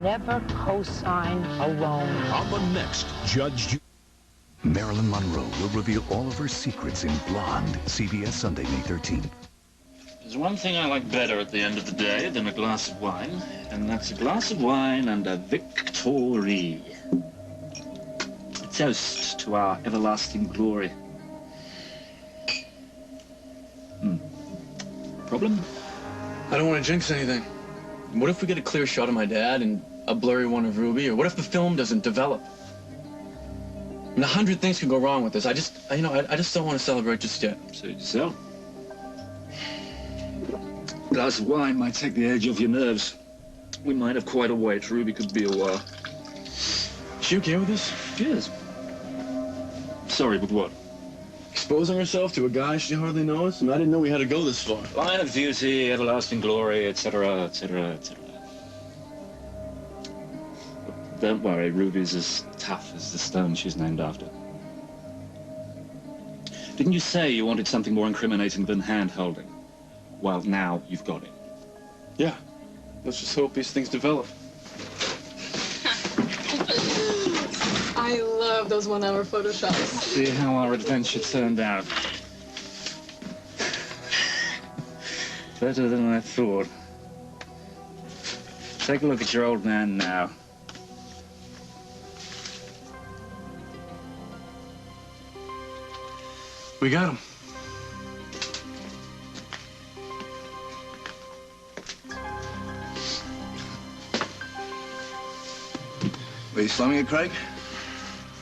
Never co-sign a loan. On the next Judge... Marilyn Monroe will reveal all of her secrets in Blonde, CBS Sunday, May 13th. There's one thing I like better at the end of the day than a glass of wine, and that's a glass of wine and a victory. A toast to our everlasting glory. Problem? I don't want to jinx anything. What if we get a clear shot of my dad and a blurry one of Ruby? Or what if the film doesn't develop? And 100 things could go wrong with this. I just don't want to celebrate just yet. Suit yourself. A glass of wine might take the edge off your nerves. We might have quite a wait. Ruby could be a while. Is she okay with this? She is. Sorry, but what? Exposing herself to a guy she hardly knows? And I didn't know we had to go this far. Line of duty, everlasting glory, etc., etc., etc. Don't worry, Ruby's as tough as the stone she's named after. Didn't you say you wanted something more incriminating than hand-holding? Well, now you've got it. Yeah. Let's just hope these things develop. I love those one-hour photoshops. See how our adventure turned out. Better than I thought. Take a look at your old man now. We got him. Were you slumming it, Craig?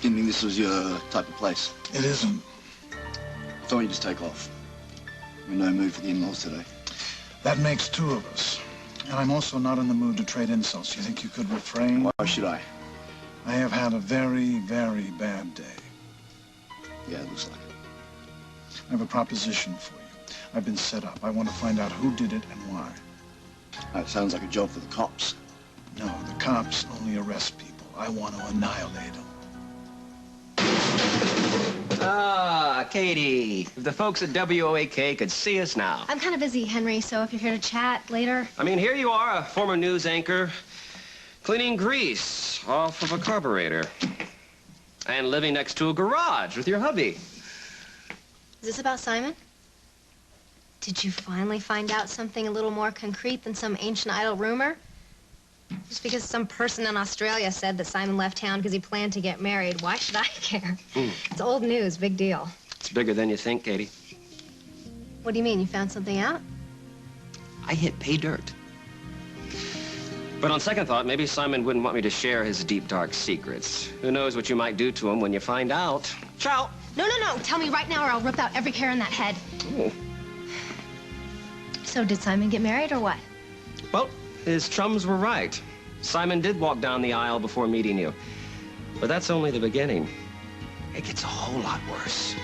Didn't think this was your type of place. It isn't. Thought you'd just take off. We're in no mood for the in-laws today. That makes two of us. And I'm also not in the mood to trade insults. You think you could refrain? Why should I? I have had a very, very bad day. Yeah, it looks like it. I have a proposition for you. I've been set up. I want to find out who did it and why. That sounds like a job for the cops. No, the cops only arrest people. I want to annihilate them. Ah, Katie. If the folks at WOAK could see us now. I'm kind of busy, Henry, so if you're here to chat later... I mean, here you are, a former news anchor, cleaning grease off of a carburetor. And living next to a garage with your hubby. Is this about Simon? Did you finally find out something a little more concrete than some ancient idle rumor? Just because some person in Australia said that Simon left town because he planned to get married, why should I care? It's old news, big deal. It's bigger than you think, Katie. What do you mean, you found something out? I hit pay dirt. But on second thought, maybe Simon wouldn't want me to share his deep, dark secrets. Who knows what you might do to him when you find out. Ciao! No. Tell me right now or I'll rip out every hair in that head. Ooh. So did Simon get married or what? Well, his chums were right. Simon did walk down the aisle before meeting you. But that's only the beginning. It gets a whole lot worse.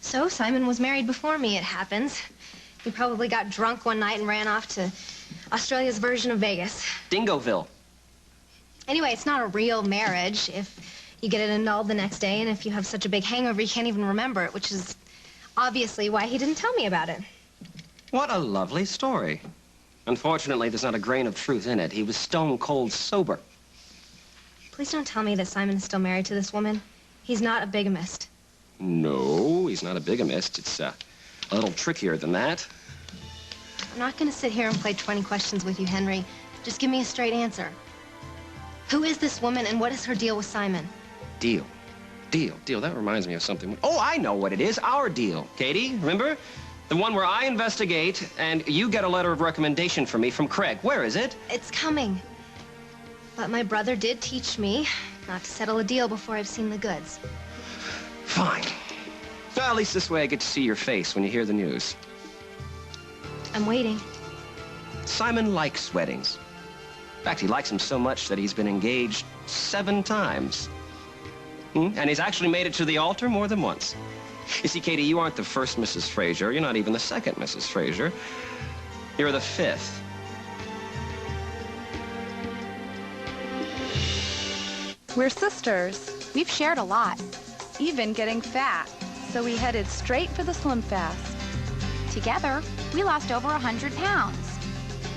So Simon was married before me, it happens. He probably got drunk one night and ran off to Australia's version of Vegas. Dingoville. Anyway, it's not a real marriage if you get it annulled the next day and if you have such a big hangover you can't even remember it, which is obviously why he didn't tell me about it. What a lovely story. Unfortunately, there's not a grain of truth in it. He was stone cold sober. Please don't tell me that Simon is still married to this woman. He's not a bigamist. No, he's not a bigamist. It's a little trickier than that. I'm not going to sit here and play 20 questions with you, Henry. Just give me a straight answer. Who is this woman and what is her deal with Simon? Deal. That reminds me of something. Oh, I know what it is. Our deal. Katie, remember? The one where I investigate and you get a letter of recommendation from me from Craig. Where is it? It's coming. But my brother did teach me not to settle a deal before I've seen the goods. Fine. Well, at least this way I get to see your face when you hear the news. I'm waiting. Simon likes weddings. In fact, he likes them so much that he's been engaged 7 times. And he's actually made it to the altar more than once. You see, Katie, you aren't the first Mrs. Fraser. You're not even the second Mrs. Fraser. You're the fifth. We're sisters. We've shared a lot. Even getting fat. So we headed straight for the Slim Fast. Together, we lost over 100 pounds.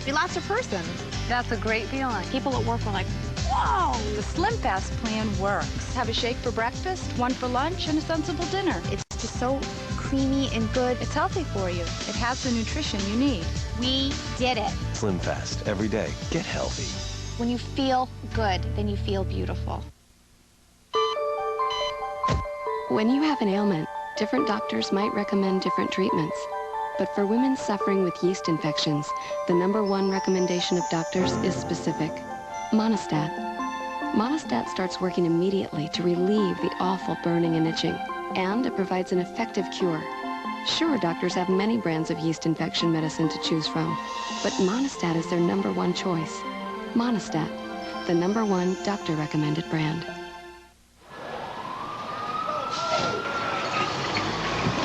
We lost a person. That's a great feeling. People at work were like, whoa! The Slim Fast plan works. Have a shake for breakfast, one for lunch, and a sensible dinner. It's just so creamy and good. It's healthy for you. It has the nutrition you need. We did it. Slim Fast, every day. Get healthy. When you feel good, then you feel beautiful. When you have an ailment, different doctors might recommend different treatments. But for women suffering with yeast infections, the #1 recommendation of doctors is specific: Monistat. Monistat starts working immediately to relieve the awful burning and itching, and it provides an effective cure. Sure, doctors have many brands of yeast infection medicine to choose from, but Monistat is their #1 choice. Monistat, the #1 doctor-recommended brand.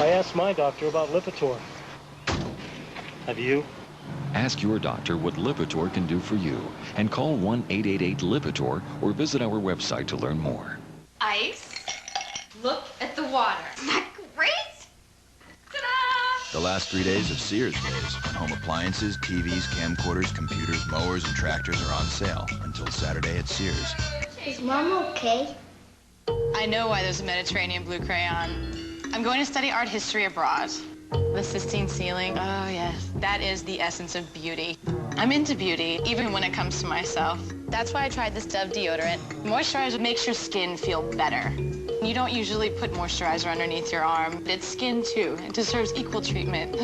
I asked my doctor about Lipitor. Have you? Ask your doctor what Lipitor can do for you and call 1-888-LIPITOR or visit our website to learn more. Ice. Look at the water. Isn't that great? Ta-da! The last 3 days of Sears Days, when home appliances, TVs, camcorders, computers, mowers, and tractors are on sale until Saturday at Sears. Is Mom okay? I know why there's a Mediterranean blue crayon. I'm going to study art history abroad. The Sistine ceiling, oh yes, that is the essence of beauty. I'm into beauty, even when it comes to myself. That's why I tried this Dove deodorant. Moisturizer makes your skin feel better. You don't usually put moisturizer underneath your arm. It's skin too. It deserves equal treatment.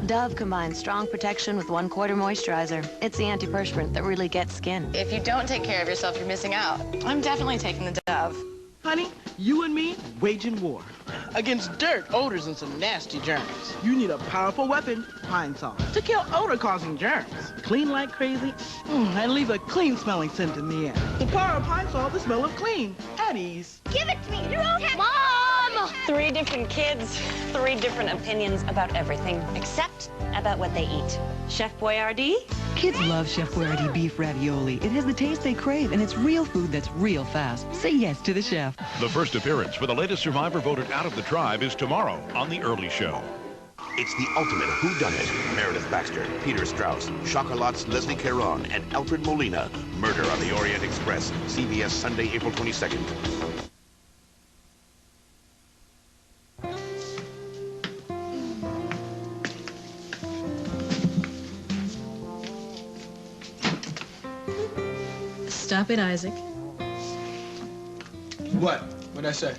Dove combines strong protection with 1/4 moisturizer. It's the antiperspirant that really gets skin. If you don't take care of yourself, you're missing out. I'm definitely taking the Dove. Honey, you and me waging war against dirt, odors, and some nasty germs. You need a powerful weapon, Pine Sol, to kill odor-causing germs. Clean like crazy, and leave a clean-smelling scent in the air. The power of Pine Sol, the smell of clean, at ease. Give it to me. You're okay. Mom! 3 different kids, 3 different opinions about everything, except about what they eat. Chef Boyardee? Kids love Chef Boyardee beef ravioli. It has the taste they crave, and it's real food that's real fast. Say yes to the chef. The first appearance for the latest survivor voted out of the tribe is tomorrow on The Early Show. It's the ultimate whodunit. Meredith Baxter, Peter Strauss, Chocolat's Leslie Caron, and Alfred Molina. Murder on the Orient Express. CBS Sunday, April 22nd. Stop it, Isaac. What? What'd I say?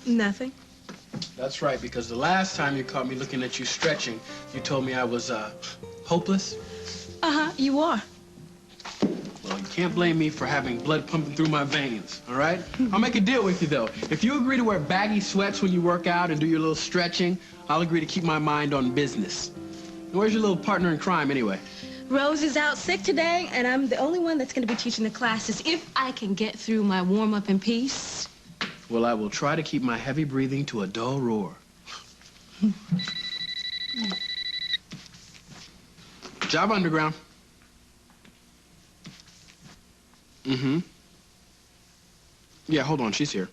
Nothing. That's right, because the last time you caught me looking at you stretching, you told me I was, hopeless. Uh-huh, you are. Well, you can't blame me for having blood pumping through my veins, all right? I'll make a deal with you, though. If you agree to wear baggy sweats when you work out and do your little stretching, I'll agree to keep my mind on business. And where's your little partner in crime, anyway? Rose is out sick today, and I'm the only one that's going to be teaching the classes if I can get through my warm-up in peace. Well, I will try to keep my heavy breathing to a dull roar. Job underground. Mm-hmm. Yeah, hold on, she's here.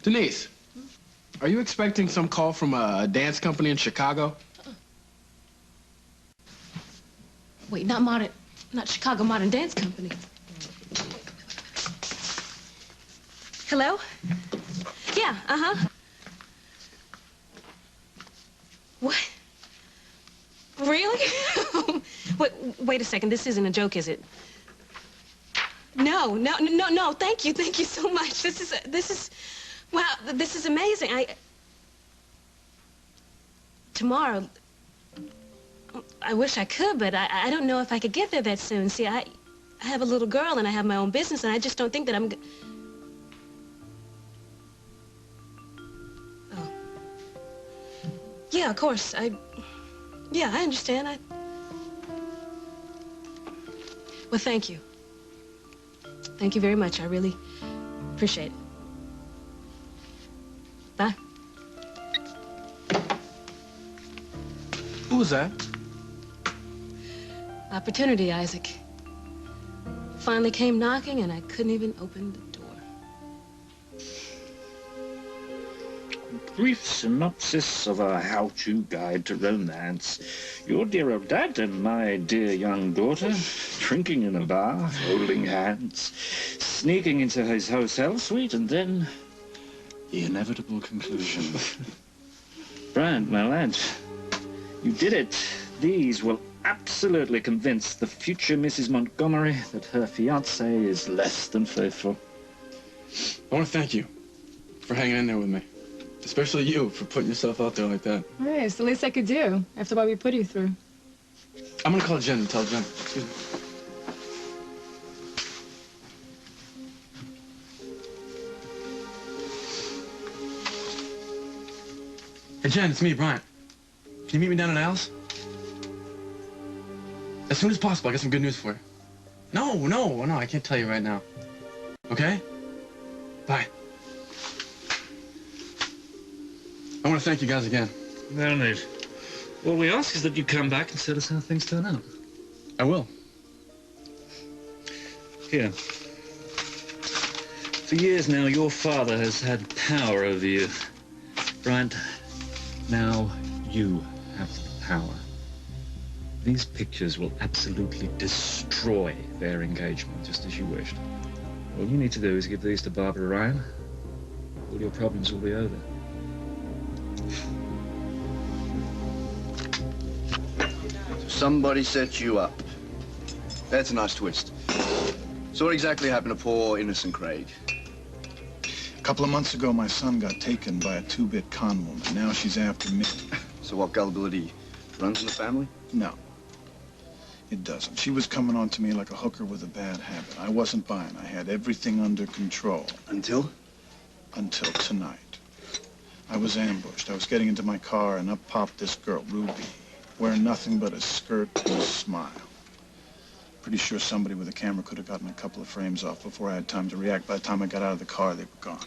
Denise, are you expecting some call from a dance company in Chicago? Wait, not Chicago Modern Dance Company. Hello? Yeah, uh-huh. What? Really? Wait a second, this isn't a joke, is it? No, thank you so much. This is, wow, this is amazing. Tomorrow, I wish I could, but I don't know if I could get there that soon. See, I have a little girl and I have my own business, and I just don't think that I'm... Oh. Yeah, of course. Yeah, I understand. Well, thank you. Thank you very much. I really appreciate it. Bye. Who was that? Opportunity, Isaac. Finally came knocking, and I couldn't even open the door. Brief synopsis of a how-to guide to romance. Your dear old dad and my dear young daughter, drinking in a bar, holding hands, sneaking into his hotel suite, and then the inevitable conclusion. Brian, my lad, you did it. These will absolutely convince the future Mrs. Montgomery that her fiancé is less than faithful. I want to thank you for hanging in there with me. Especially you for putting yourself out there like that. Hey, it's the least I could do after what we put you through. I'm gonna call Jen and tell Jen. Excuse me. Hey, Jen, it's me, Brian. Can you meet me down at Al's? As soon as possible, I got some good news for you. No, I can't tell you right now. Okay? Bye. I want to thank you guys again. No need. All we ask is that you come back and tell us how things turn out. I will. Here. For years now, your father has had power over you. Bryant, now you have the power. These pictures will absolutely destroy their engagement, just as you wished. All you need to do is give these to Barbara Ryan. All your problems will be over. Somebody set you up. That's a nice twist. So what exactly happened to poor, innocent Craig? A couple of months ago, my son got taken by a two-bit con woman. Now she's after me. So what, gullibility runs in the family? No, it doesn't. She was coming on to me like a hooker with a bad habit. I wasn't buying. I had everything under control. Until? Until tonight. I was ambushed. I was getting into my car, and up popped this girl, Ruby, wearing nothing but a skirt and a smile. Pretty sure somebody with a camera could have gotten a couple of frames off before I had time to react. By the time I got out of the car, they were gone.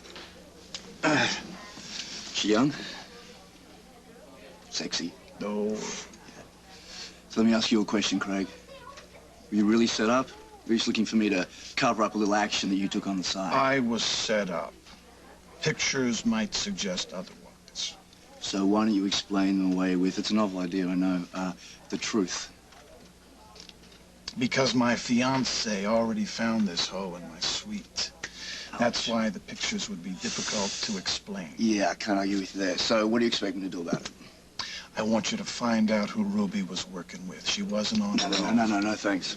She young? Sexy? No. So let me ask you a question, Craig. Were you really set up? Or were you just looking for me to cover up a little action that you took on the side? I was set up. Pictures might suggest otherwise. So why don't you explain them away with, it's a novel idea, I know, the truth? Because my fiancé already found this hoe in my suite. That's why the pictures would be difficult to explain. Yeah, I can't argue with you there. So what do you expect me to do about it? I want you to find out who Ruby was working with. She wasn't on her own. No, thanks.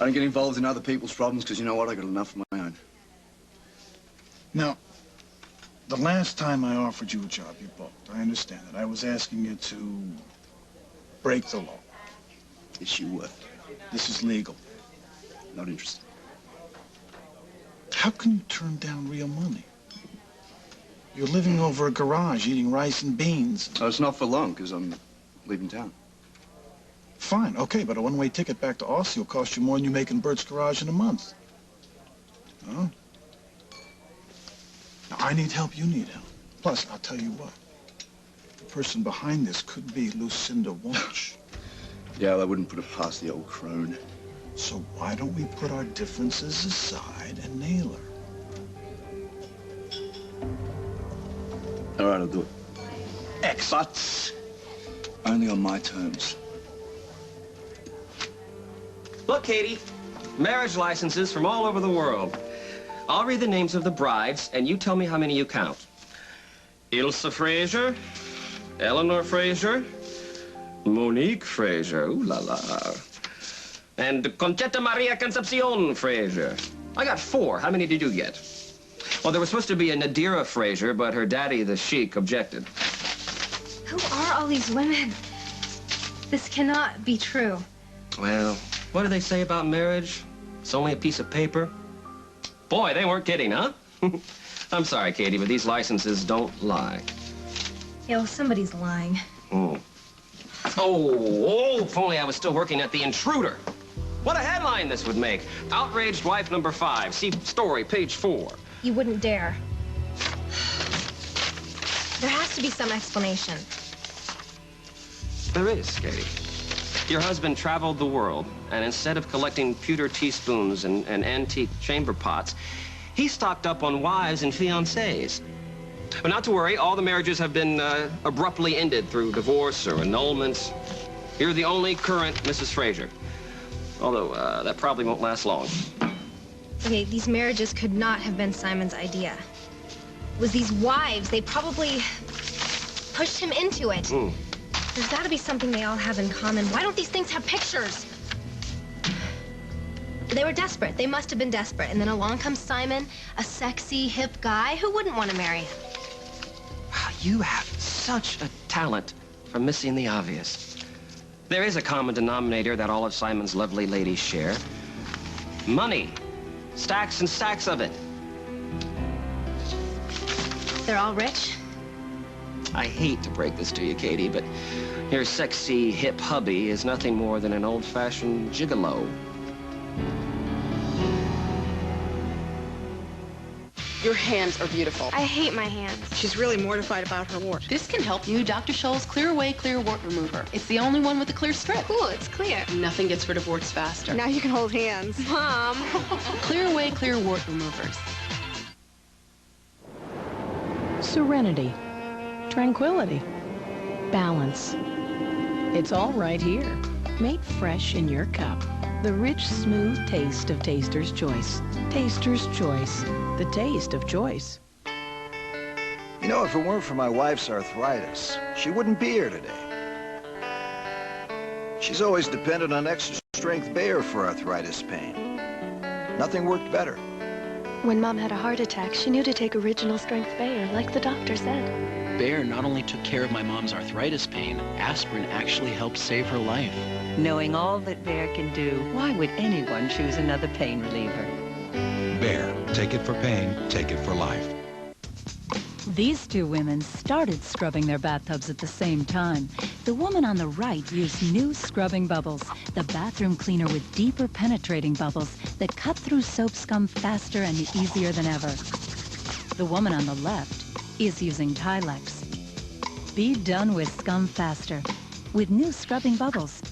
I don't get involved in other people's problems because you know what? I got enough of my own. Now, the last time I offered you a job, you balked. I understand that. I was asking you to break the law. Yes, you were. This is legal. Not interested. How can you turn down real money? You're living over a garage, eating rice and beans. Oh, it's not for long, because I'm leaving town. Fine, okay, but a one-way ticket back to Aussie will cost you more than you make in Bert's garage in a month. Huh? Now, I need help, you need help. Plus, I'll tell you what. The person behind this could be Lucinda Walsh. Yeah, I wouldn't put it past the old crone. So why don't we put our differences aside and nail her? All right, I'll do it. But only on my terms. Look, Katie, marriage licenses from all over the world. I'll read the names of the brides, and you tell me how many you count. Ilsa Fraser, Eleanor Fraser, Monique Fraser, ooh la la, and Conchetta Maria Concepcion Fraser. I got 4. How many did you get? Well, there was supposed to be a Nadira Fraser, but her daddy, the sheik, objected. Who are all these women? This cannot be true. Well, what do they say about marriage? It's only a piece of paper. Boy, they weren't kidding, huh? I'm sorry, Katie, but these licenses don't lie. Yeah, well, somebody's lying. Oh, if only I was still working at The Intruder. What a headline this would make. Outraged wife number 5. See story, page 4. You wouldn't dare. has to be some explanation. There is, Katie. Your husband traveled the world, and instead of collecting pewter teaspoons and antique chamber pots, he stocked up on wives and fiancées. But not to worry, all the marriages have been abruptly ended through divorce or annulments. You're the only current Mrs. Fraser. Although, that probably won't last long. Okay, these marriages could not have been Simon's idea. It was these wives. They probably pushed him into it. There's got to be something they all have in common. Why don't these things have pictures? They were desperate. They must have been desperate. And then along comes Simon, a sexy, hip guy. Who wouldn't want to marry him? Wow, you have such a talent for missing the obvious. There is a common denominator that all of Simon's lovely ladies share. Money. Stacks and stacks of it. They're all rich? I hate to break this to you, Katie, but your sexy, hip hubby is nothing more than an old-fashioned gigolo. Your hands are beautiful. I hate my hands. She's really mortified about her wart. This can help you. Dr. Scholl's Clear Away Clear Wart Remover. It's the only one with a clear strip. Cool, it's clear. Nothing gets rid of warts faster. Now you can hold hands. Mom. Clear Away Clear Wart Removers. Serenity, tranquility, balance. It's all right here, made fresh in your cup. The rich, smooth taste of Taster's Choice. Taster's Choice, the taste of choice. You know, if it weren't for my wife's arthritis, she wouldn't be here today. She's always depended on extra-strength Bayer for arthritis pain. Nothing worked better. When Mom had a heart attack, she knew to take original strength Bayer, like the doctor said. Bayer not only took care of my mom's arthritis pain, aspirin actually helped save her life. Knowing all that Bayer can do, why would anyone choose another pain reliever? Bayer, take it for pain, take it for life. These two women started scrubbing their bathtubs at the same time. The woman on the right used new scrubbing bubbles, the bathroom cleaner with deeper penetrating bubbles that cut through soap scum faster and easier than ever. The woman on the left is using Tilex. Be done with scum faster with new scrubbing bubbles.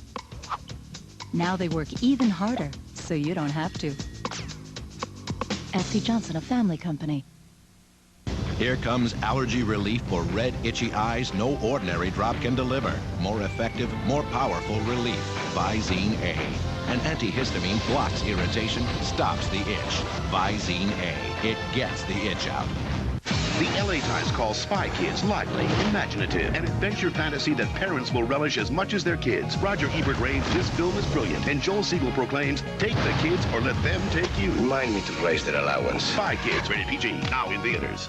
Now they work even harder, so you don't have to. S.C. Johnson, a family company. Here comes allergy relief for red, itchy eyes no ordinary drop can deliver. More effective, more powerful relief. Visine A. An antihistamine blocks irritation, stops the itch. Visine A. It gets the itch out. The LA Times calls Spy Kids lively, imaginative, an adventure fantasy that parents will relish as much as their kids. Roger Ebert raves, this film is brilliant, and Joel Siegel proclaims, take the kids or let them take you. Remind me to raise their allowance. Spy Kids, rated PG, now in theaters.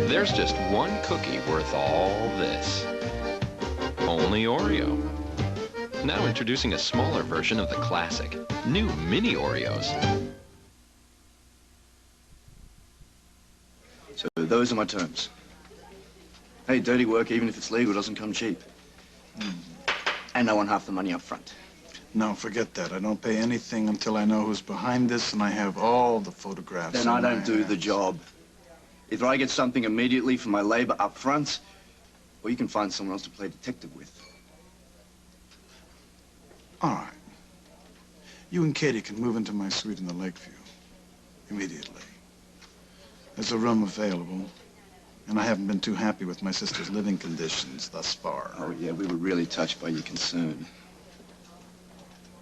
There's just one cookie worth all this. Only Oreo. Now introducing a smaller version of the classic. New mini Oreos. So those are my terms. Hey, dirty work, even if it's legal, doesn't come cheap. And I want half the money up front. No, forget that. I don't pay anything until I know who's behind this and I have all the photographs. Then I don't do the job. Either I get something immediately for my labor up front, or you can find someone else to play detective with. All right. You and Katie can move into my suite in the Lakeview. Immediately. There's a room available, and I haven't been too happy with my sister's living conditions thus far. Oh, yeah, we were really touched by your concern.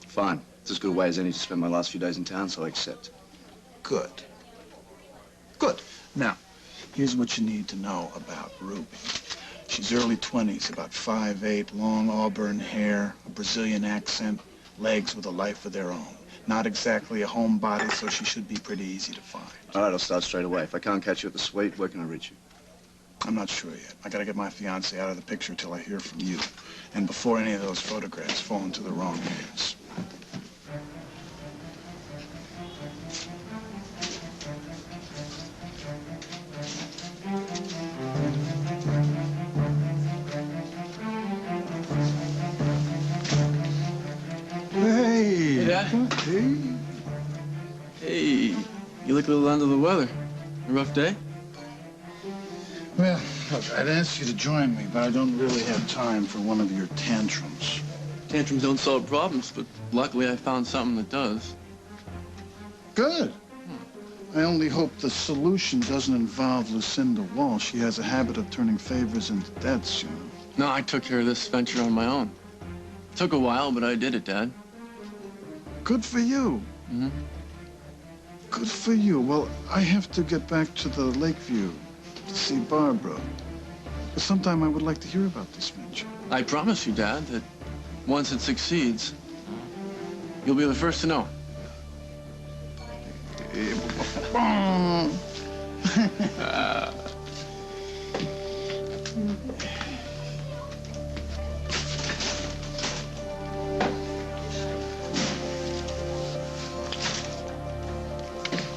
Fine. It's as good a way as any to spend my last few days in town, so I accept. Good. Good. Now, here's what you need to know about Ruby. She's early 20s, about 5'8", long auburn hair, a Brazilian accent, legs with a life of their own. Not exactly a homebody, so she should be pretty easy to find. All right, I'll start straight away. If I can't catch you at the suite, where can I reach you? I'm not sure yet. I gotta get my fiancée out of the picture till I hear from you. And before any of those photographs fall into the wrong hands. Hey. Hey, you look a little under the weather. A rough day? Well, look, I'd ask you to join me, but I don't really have time for one of your tantrums. Tantrums don't solve problems, but luckily I found something that does. Good. I only hope the solution doesn't involve Lucinda Wall. She has a habit of turning favors into debts, you know. No, I took care of this venture on my own. Took a while, but I did it, Dad. Good for you. Mm-hmm. Good for you. Well, I have to get back to the Lakeview to see Barbara. But sometime I would like to hear about this venture. I promise you, Dad, that once it succeeds, you'll be the first to know.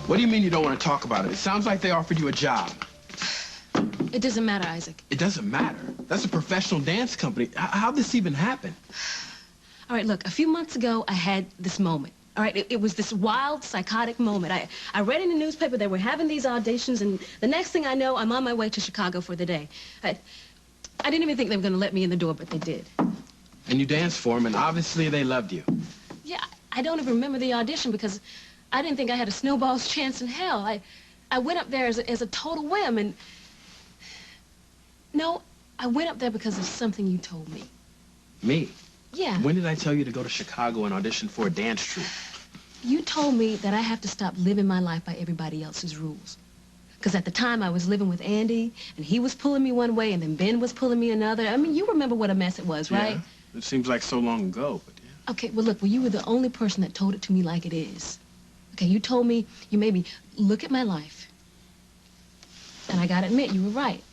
What do you mean you don't want to talk about it? It sounds like they offered you a job. It doesn't matter, Isaac. It doesn't matter. That's a professional dance company. How'd this even happen? All right, look, a few months ago, I had this moment. All right, it was this wild, psychotic moment. I read in the newspaper they were having these auditions, and the next thing I know, I'm on my way to Chicago for the day. I didn't even think they were going to let me in the door, but they did. And you danced for them, and obviously they loved you. Yeah, I don't even remember the audition because I didn't think I had a snowball's chance in hell. I went up there as a total whim, and... No, I went up there because of something you told me. Me? Yeah. When did I tell you to go to Chicago and audition for a dance troupe? You told me that I have to stop living my life by everybody else's rules. Because at the time I was living with Andy, and he was pulling me one way, and then Ben was pulling me another. I mean, you remember what a mess it was, right? Yeah. It seems like so long ago, but yeah. Okay, well, look, you were the only person that told it to me like it is. Okay, you told me, you made me look at my life. And I gotta admit, you were right.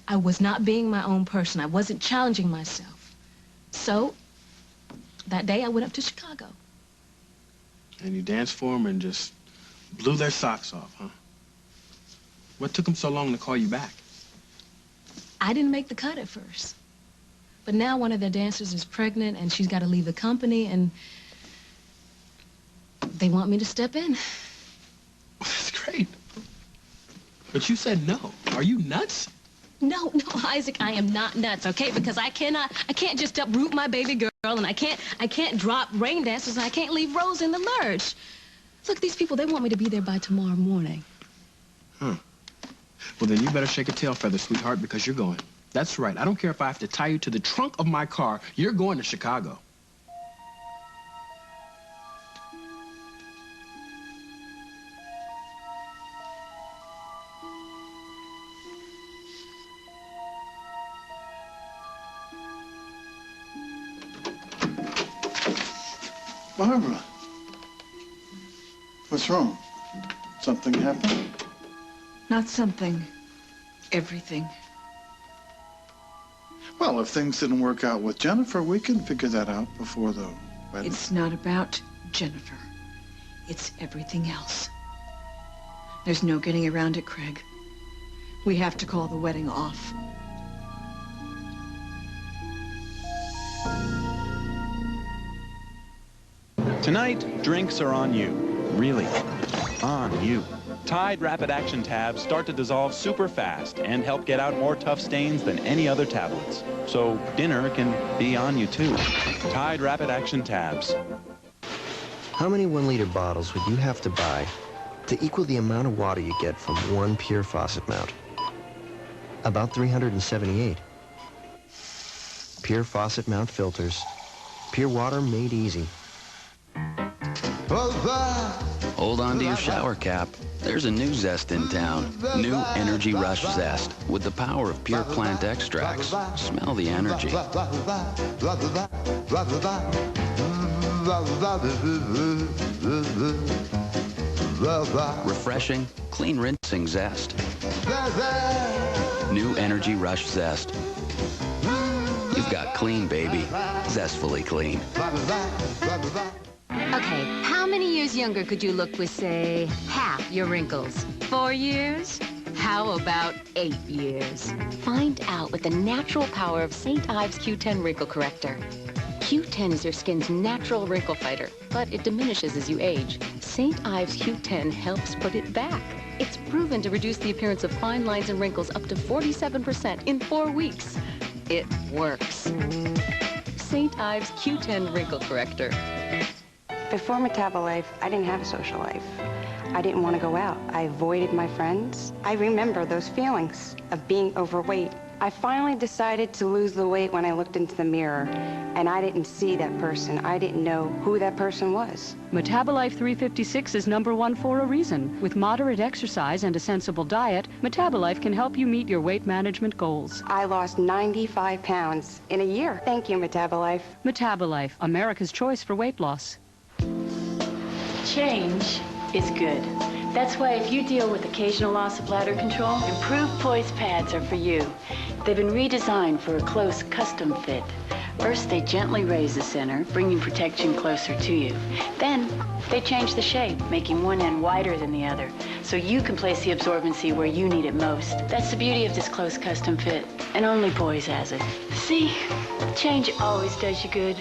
I was not being my own person. I wasn't challenging myself. So, that day I went up to Chicago. And you danced for them and just blew their socks off, huh? What took them so long to call you back? I didn't make the cut at first. But now one of their dancers is pregnant and she's got to leave the company and they want me to step in. That's great. But you said no. Are you nuts? No, Isaac, I am not nuts, okay? Because I can't just uproot my baby girl, and I can't drop rain dancers, and I can't leave Rose in the lurch. Look, these people, they want me to be there by tomorrow morning. Huh. Well, then you better shake a tail feather, sweetheart, because you're going. That's right. I don't care if I have to tie you to the trunk of my car. You're going to Chicago. Barbara, what's wrong? Something happened? Not something. Everything. Well, if things didn't work out with Jennifer, we can figure that out before the wedding. It's not about Jennifer. It's everything else. There's no getting around it, Craig. We have to call the wedding off. Tonight, drinks are on you. Really, on you. Tide Rapid Action Tabs start to dissolve super fast and help get out more tough stains than any other tablets. So dinner can be on you too. Tide Rapid Action Tabs. How many 1-liter bottles would you have to buy to equal the amount of water you get from one pure faucet mount? About 378. Pure faucet mount filters. Pure water made easy. Hold on to your shower cap. There's a new zest in town. New Energy Rush Zest. With the power of pure plant extracts. Smell the energy. Refreshing, clean rinsing zest. New Energy Rush Zest. You've got clean, baby. Zestfully clean. Okay, how many years younger could you look with, say, half your wrinkles? 4 years? How about 8 years? Find out with the natural power of St. Ives Q10 Wrinkle Corrector. Q10 is your skin's natural wrinkle fighter, but it diminishes as you age. St. Ives Q10 helps put it back. It's proven to reduce the appearance of fine lines and wrinkles up to 47% in 4 weeks. It works. St. Ives Q10 Wrinkle Corrector. Before Metabolife, I didn't have a social life. I didn't want to go out. I avoided my friends. I remember those feelings of being overweight. I finally decided to lose the weight when I looked into the mirror, and I didn't see that person. I didn't know who that person was. Metabolife 356 is #1 for a reason. With moderate exercise and a sensible diet, Metabolife can help you meet your weight management goals. I lost 95 pounds in a year. Thank you, Metabolife. Metabolife, America's choice for weight loss. Change is good. That's why if you deal with occasional loss of bladder control, improved poise pads are for you. They've been redesigned for a close custom fit. First, they gently raise the center, bringing protection closer to you. Then, they change the shape, making one end wider than the other, so you can place the absorbency where you need it most. That's the beauty of this close custom fit, and only Poise has it. See, change always does you good.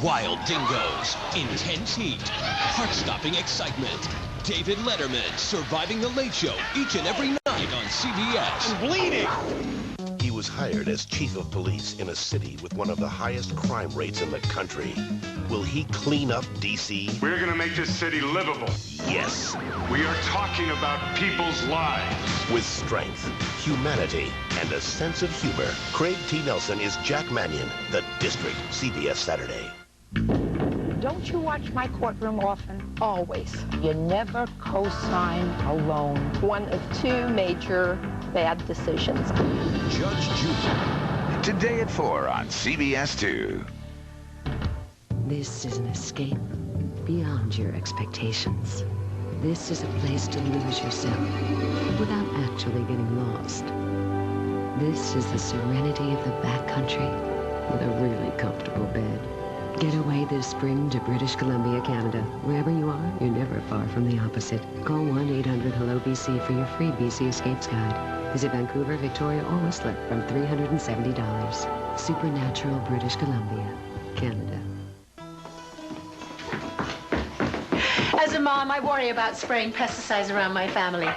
Wild dingoes, intense heat, heart-stopping excitement. David Letterman surviving the Late Show each and every night on CBS. I'm bleeding! He was hired as chief of police in a city with one of the highest crime rates in the country. Will he clean up D.C.? We're gonna make this city livable. Yes. We are talking about people's lives. With strength, humanity, and a sense of humor, Craig T. Nelson is Jack Mannion, The District, CBS Saturday. Don't you watch my courtroom often? Always. You never co-sign alone. One of two major bad decisions. Judge Judy. Today at 4 on CBS 2. This is an escape beyond your expectations. This is a place to lose yourself without actually getting lost. This is the serenity of the backcountry with a really comfortable bed. Get away this spring to British Columbia, Canada. Wherever you are, you're never far from the opposite. Call 1-800-HELLO-BC for your free BC Escapes Guide. Visit Vancouver, Victoria, or Whistler from $370. Supernatural British Columbia, Canada. As a mom, I worry about spraying pesticides around my family.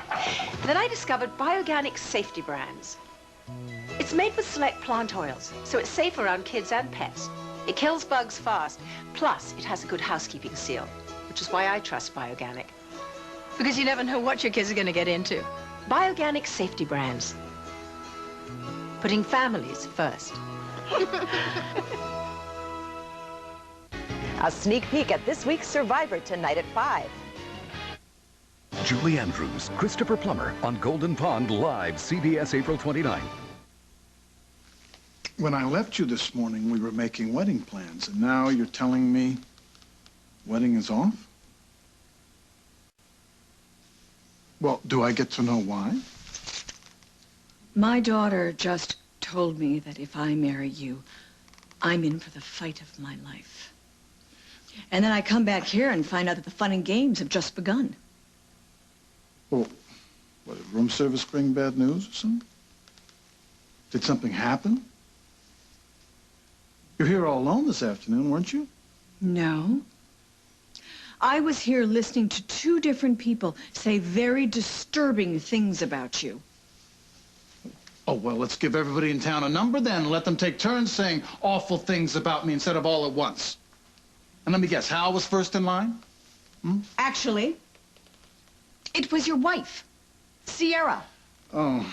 Then I discovered Bioganic Safety Brands. It's made with select plant oils, so it's safe around kids and pets. It kills bugs fast. Plus, it has a good housekeeping seal, which is why I trust Bioganic. Because you never know what your kids are going to get into. Bioganic Safety Brands. Putting families first. A sneak peek at this week's Survivor tonight at 5. Julie Andrews, Christopher Plummer on Golden Pond Live, CBS April 29th. When I left you this morning, we were making wedding plans, and now you're telling me wedding is off? Well, do I get to know why? My daughter just told me that if I marry you, I'm in for the fight of my life. And then I come back here and find out that the fun and games have just begun. Well, what, did room service bring bad news or something? Did something happen? You're here all alone this afternoon, weren't you? No. I was here listening to two different people say very disturbing things about you. Oh, well, let's give everybody in town a number then and let them take turns saying awful things about me instead of all at once. And let me guess, Hal was first in line? Actually, it was your wife, Sierra. Oh,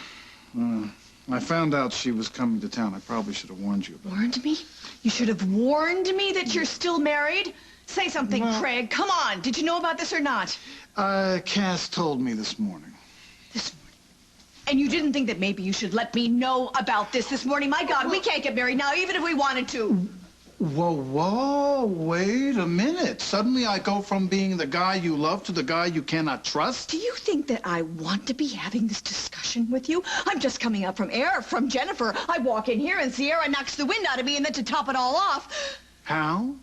I found out she was coming to town. I probably should have warned you about it. Warned me? You should have warned me that you're still married? Say something, No. Craig. Come on. Did you know about this or not? Cass told me this morning. And you didn't think that maybe you should let me know about this morning? My God, we can't get married now, even if we wanted to. Whoa, wait a minute. Suddenly I go from being the guy you love to the guy you cannot trust? Do you think that I want to be having this discussion with you? I'm just coming up from air from Jennifer. I walk in here and Sierra knocks the wind out of me, and then to top it all off, Hal?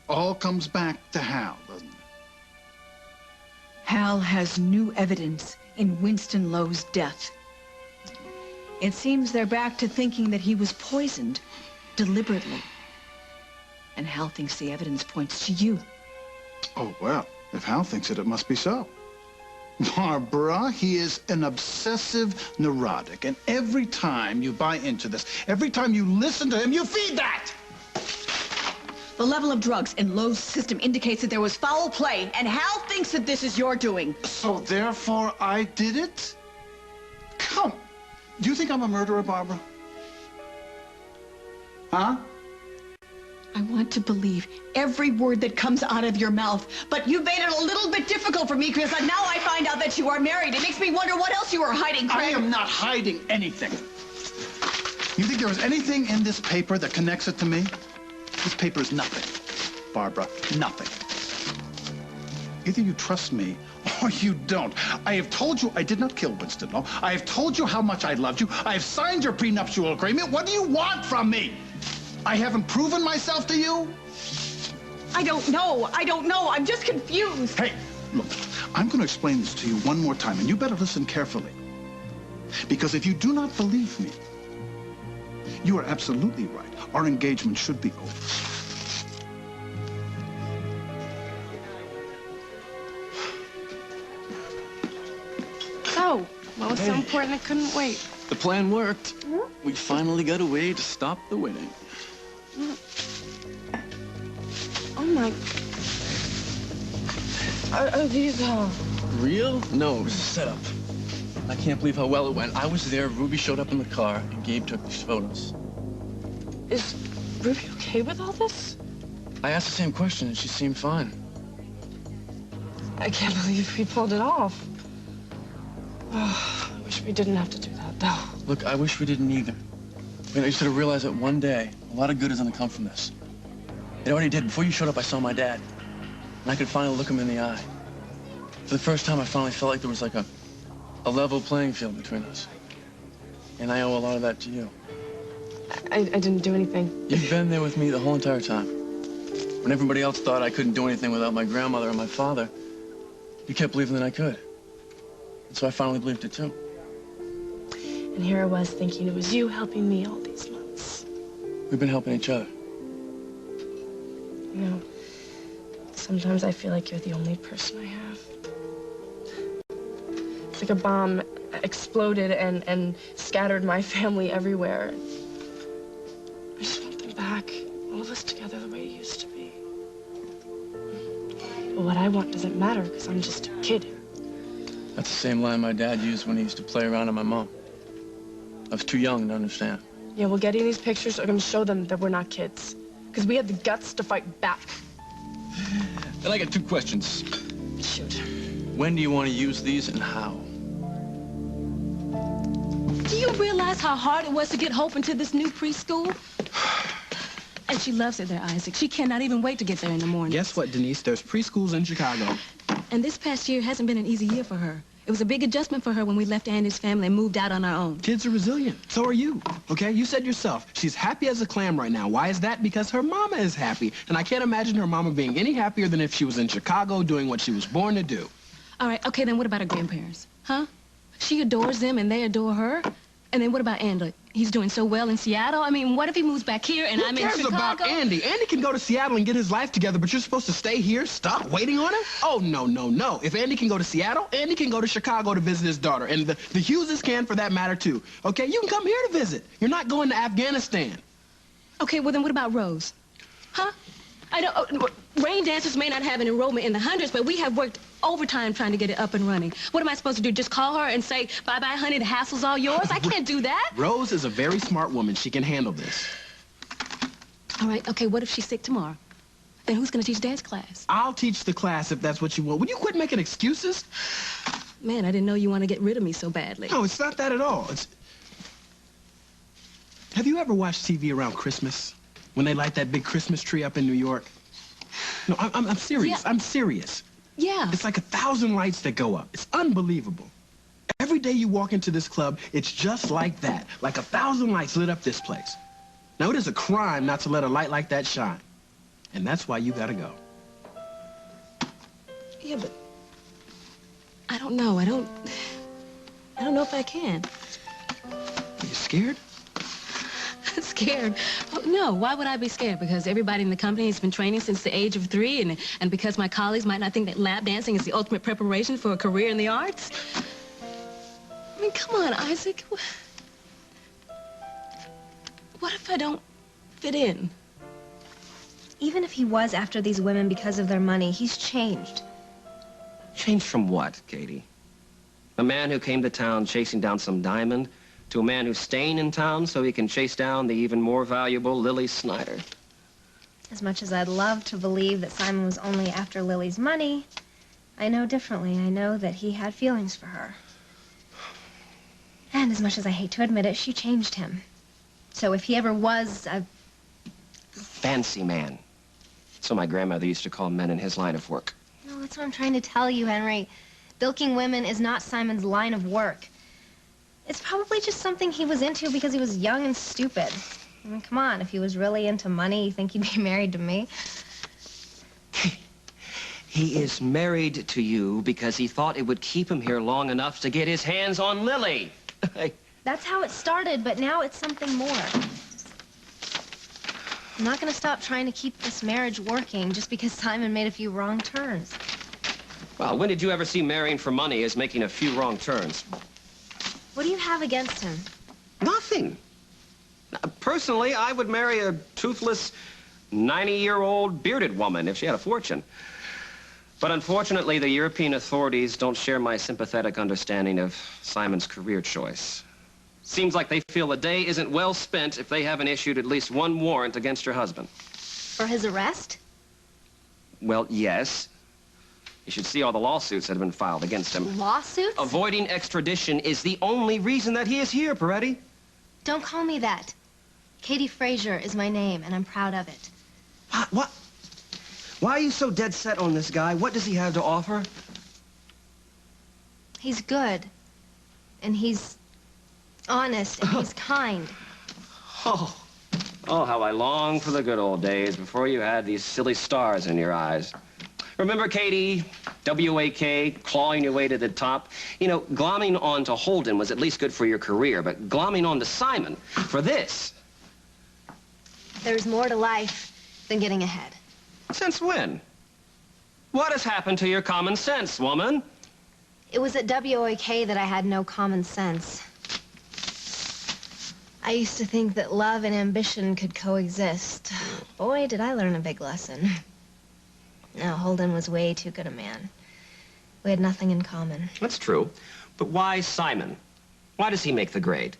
All comes back to Hal, doesn't it? Hal has new evidence in Winston Lowe's death. It seems they're back to thinking that he was poisoned deliberately. And Hal thinks the evidence points to you. Oh, well, if Hal thinks it, it must be so. Barbara, he is an obsessive neurotic, and every time you buy into this, every time you listen to him, you feed that! The level of drugs in Lowe's system indicates that there was foul play, and Hal thinks that this is your doing. So therefore I did it? Come. Do you think I'm a murderer, Barbara? Huh? I want to believe every word that comes out of your mouth, but you've made it a little bit difficult for me because now I find out that you are married. It makes me wonder what else you are hiding, Craig. I am not hiding anything. You think there is anything in this paper that connects it to me? This paper is nothing, Barbara, nothing. Either you trust me or you don't. I have told you I did not kill Winston Lowe. I have told you how much I loved you. I have signed your prenuptial agreement. What do you want from me? I haven't proven myself to you? I don't know. I don't know. I'm just confused. Hey, look, I'm going to explain this to you one more time, and you better listen carefully. Because if you do not believe me, you are absolutely right. Our engagement should be over. So, what was so important I couldn't wait? The plan worked. We finally got a way to stop the wedding. Oh my... Are these, Real? No, it was a setup. I can't believe how well it went. I was there, Ruby showed up in the car, and Gabe took these photos. Is Ruby okay with all this? I asked the same question, and she seemed fine. I can't believe we pulled it off. Oh, I wish we didn't have to do that, though. Look, I wish we didn't either. I just had to realize that one day, a lot of good is going to come from this. It already did. Before you showed up, I saw my dad. And I could finally look him in the eye. For the first time, I finally felt like there was like a level playing field between us. And I owe a lot of that to you. I didn't do anything. You've been there with me the whole entire time. When everybody else thought I couldn't do anything without my grandmother and my father, you kept believing that I could. And so I finally believed it too. And here I was thinking it was you helping me all these months. We've been helping each other. You know, sometimes I feel like you're the only person I have. It's like a bomb exploded and scattered my family everywhere. I just want them back, all of us together the way it used to be. But what I want doesn't matter because I'm just a kid. That's the same line my dad used when he used to play around with my mom. I was too young to understand. Yeah, well, getting these pictures are going to show them that we're not kids. Because we had the guts to fight back. Then I got two questions. Shoot. When do you want to use these and how? Do you realize how hard it was to get Hope into this new preschool? And she loves it there, Isaac. She cannot even wait to get there in the morning. Guess what, Denise? There's preschools in Chicago. And this past year hasn't been an easy year for her. It was a big adjustment for her when we left Andy's family and moved out on our own. Kids are resilient. So are you, okay? You said yourself, she's happy as a clam right now. Why is that? Because her mama is happy. And I can't imagine her mama being any happier than if she was in Chicago doing what she was born to do. All right, okay, then what about her grandparents? Huh? She adores them and they adore her. And then what about Andy? He's doing so well in Seattle. I mean, what if he moves back here and I'm in Chicago? Who cares about Andy? Andy can go to Seattle and get his life together, but you're supposed to stay here, stuck, waiting on him? Oh, no, no, no. If Andy can go to Seattle, Andy can go to Chicago to visit his daughter. And the Hugheses can for that matter, too. Okay, you can come here to visit. You're not going to Afghanistan. Okay, well, then what about Rose? Huh? I don't... rain dancers may not have an enrollment in the hundreds, but we have worked overtime trying to get it up and running. What am I supposed to do? Just call her and say, bye-bye, honey, the hassle's all yours? I can't do that. Rose is a very smart woman. She can handle this. All right, okay, what if she's sick tomorrow? Then who's going to teach dance class? I'll teach the class if that's what you want. Would you quit making excuses? Man, I didn't know you want to get rid of me so badly. No, it's not that at all. Have you ever watched TV around Christmas? When they light that big Christmas tree up in New York? No, I'm serious. Yeah. I'm serious. Yeah. It's like 1,000 lights that go up. It's unbelievable. Every day you walk into this club, it's just like that. Like 1,000 lights lit up this place. Now, it is a crime not to let a light like that shine. And that's why you gotta go. Yeah, but I don't know. I don't know if I can. Are you scared? Scared? Oh, no, why would I be scared? Because everybody in the company has been training since the age of 3, and because my colleagues might not think that lap dancing is the ultimate preparation for a career in the arts? I mean, come on, Isaac. What if I don't fit in? Even if he was after these women because of their money, he's changed. Changed from what, Katie? A man who came to town chasing down some diamond to a man who's staying in town so he can chase down the even more valuable Lily Snyder. As much as I'd love to believe that Simon was only after Lily's money, I know differently. I know that he had feelings for her. And as much as I hate to admit it, she changed him. So if he ever was a... Fancy man. So my grandmother used to call men in his line of work. No, that's what I'm trying to tell you, Henry. Bilking women is not Simon's line of work. It's probably just something he was into because he was young and stupid. I mean, come on, if he was really into money, you think he'd be married to me? He is married to you because he thought it would keep him here long enough to get his hands on Lily. That's how it started, but now it's something more. I'm not going to stop trying to keep this marriage working just because Simon made a few wrong turns. Well, when did you ever see marrying for money as making a few wrong turns? What do you have against him? Nothing. Personally, I would marry a toothless, 90-year-old bearded woman if she had a fortune. But unfortunately, the European authorities don't share my sympathetic understanding of Simon's career choice. Seems like they feel the day isn't well spent if they haven't issued at least one warrant against your husband. For his arrest? Well, yes. You should see all the lawsuits that have been filed against him. Lawsuits? Avoiding extradition is the only reason that he is here, Peretti. Don't call me that. Katie Frazier is my name, and I'm proud of it. What? Why are you so dead set on this guy? What does he have to offer? He's good. And he's honest, and he's kind. Oh, how I long for the good old days before you had these silly stars in your eyes. Remember, Katie, WAK, clawing your way to the top? You know, glomming on to Holden was at least good for your career, but glomming on to Simon for this. There's more to life than getting ahead. Since when? What has happened to your common sense, woman? It was at WAK that I had no common sense. I used to think that love and ambition could coexist. Boy, did I learn a big lesson. No, Holden was way too good a man. We had nothing in common. That's true. But why Simon? Why does he make the grade?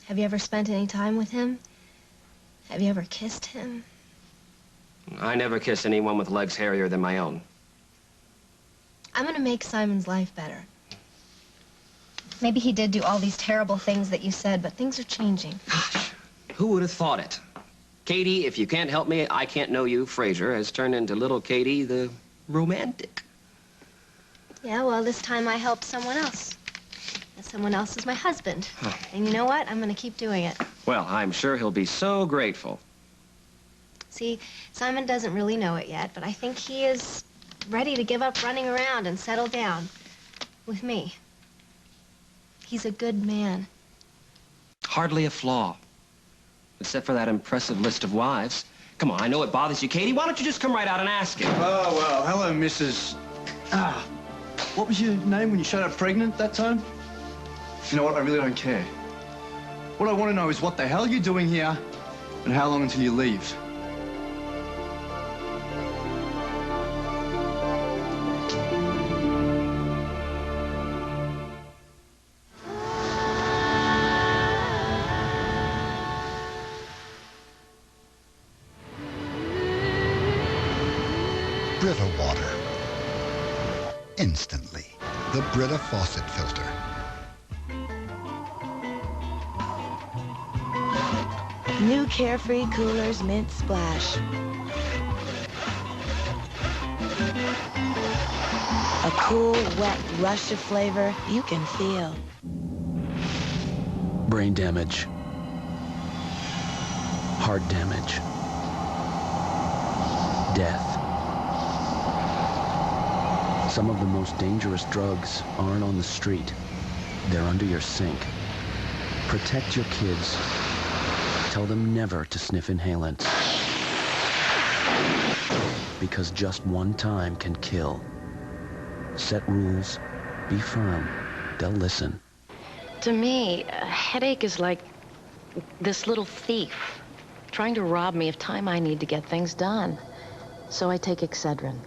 Have you ever spent any time with him? Have you ever kissed him? I never kiss anyone with legs hairier than my own. I'm gonna make Simon's life better. Maybe he did do all these terrible things that you said, but things are changing. Gosh, who would have thought it? Katie, if you can't help me, I can't know you, Frazier, has turned into little Katie, the romantic. Yeah, well, this time I helped someone else. And someone else is my husband. And you know what? I'm gonna keep doing it. Well, I'm sure he'll be so grateful. See, Simon doesn't really know it yet, but I think he is ready to give up running around and settle down with me. He's a good man. Hardly a flaw. Except for that impressive list of wives. Come on, I know it bothers you, Katie. Why don't you just come right out and ask him? Oh, well, hello, Mrs. What was your name when you showed up pregnant that time? You know what? I really don't care. What I want to know is what the hell you're doing here and how long until you leave. Brita water. Instantly. The Brita faucet filter. New Carefree Coolers Mint Splash. A cool, wet rush of flavor you can feel. Brain damage. Heart damage. death. Some of the most dangerous drugs aren't on the street. They're under your sink. Protect your kids. Tell them never to sniff inhalants. Because just one time can kill. Set rules. Be firm. They'll listen. To me, a headache is like this little thief trying to rob me of time I need to get things done. So I take Excedrin.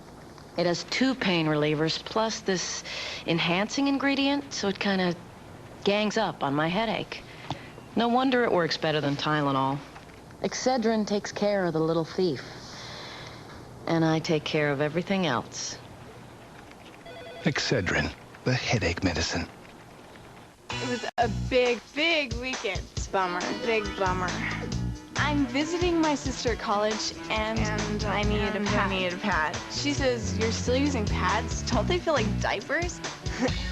It has 2 pain relievers plus this enhancing ingredient, so it kind of gangs up on my headache. No wonder it works better than Tylenol. Excedrin takes care of the little thief, and I take care of everything else. Excedrin, the headache medicine. It was a big, big weekend. It's a bummer. Big bummer. I'm visiting my sister at college, and I needed a pad. She says, "You're still using pads? Don't they feel like diapers?"